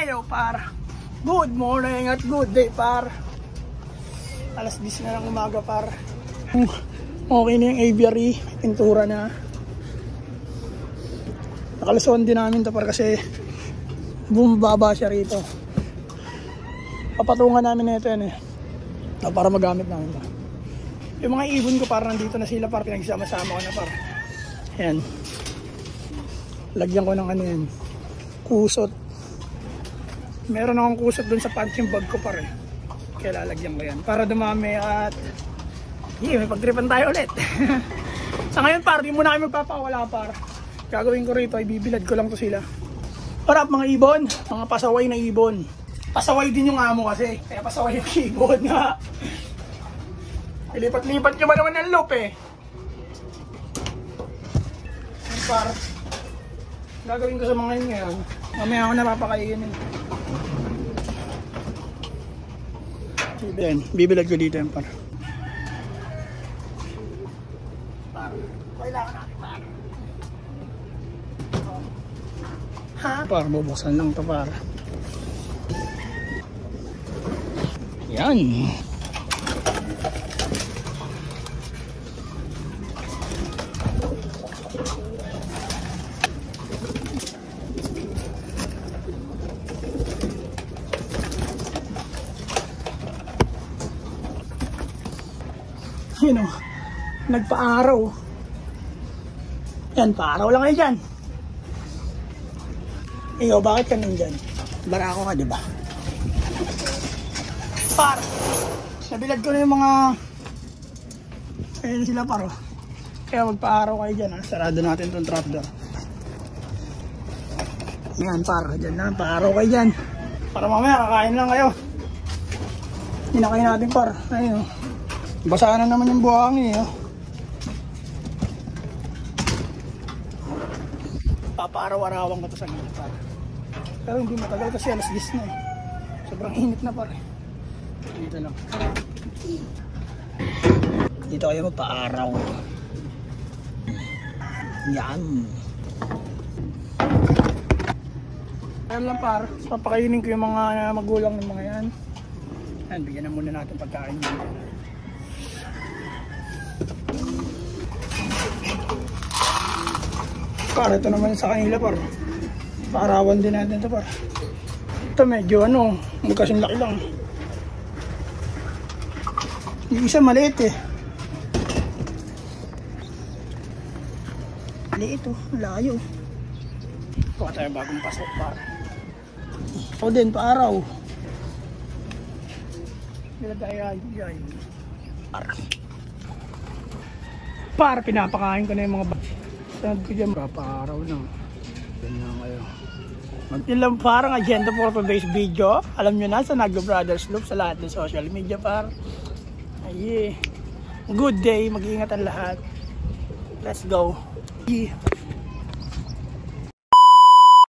Ayo par. Good morning at good day par. Alas 10 na ng umaga par. Okay na yung aviary. Pintura na. Nakalusuan din namin to par kasi bumababa siya rito. Papatungan namin na ito yan eh. Para magamit namin ito. Yung mga ibon ko par nandito na sila par. Pinagsama-sama ko na par. Ayan. Lagyan ko ng ano yan. Kusot. Meron akong kusot dun sa punching bag ko par eh. Kaya lalagyan ko yan. Para dumami at may pagtripan tayo ulit. Sa ngayon par, di muna kami magpapawala par. Gagawin ko rito, ibibilad ko lang to sila. Para mga ibon, mga pasaway na ibon. Pasaway din yung amo kasi. Kaya pasaway yung ibon nga. Ilipat-lipat nyo ba naman ng loop eh. Par, gagawin ko sa mga yun ngayon. Mamaya ako napapakainin. Then, bibilad ko dito yan par. Kailangan natin par. Ha? Par, bubuksan lang ito par. Yan. Yun o, nagpa-araw. Yan, pa-araw lang kayo dyan. Iyo, bakit ka nandyan? Barako ka, diba? Par, nabilad ko na yung mga ayun sila paro. Kaya magpa-araw kayo dyan ha. Sarado natin itong trapdoor. Yan par, dyan na, pa-araw kayo dyan. Para mamaya kakain lang kayo. Hinakain natin par. Ayun o. Basa na naman yung buhangin eh. Papaaraw-arawan ko ito sa gilid par. Pero hindi matagal kasi alas 10 na eh. Sobrang init na par eh. Dito lang. Dito kayo magpa-araw. Yan. Ayan lang par. Papakainin ko yung mga magulang ng mga yan. Ayan, bigyan na muna natin pagkain nyo. Par, ito naman sa kanila par. Paarawan din natin ito par. Ito medyo ano, magkasing laki lang. Yung isa maliit eh. Maliit oh, layo. Kuha tayo bagong pasok par. O din, paaraw. Bila tayo ay. Par, pinapakain ko na yung mga sunod ko dyan, papaaraw na. Ganyan kayo. Yun lang parang agenda for today's video. Alam nyo na sa Naglo Brothers Loop sa lahat ng social media par. Ay, good day, mag-iingat ang lahat. Let's go.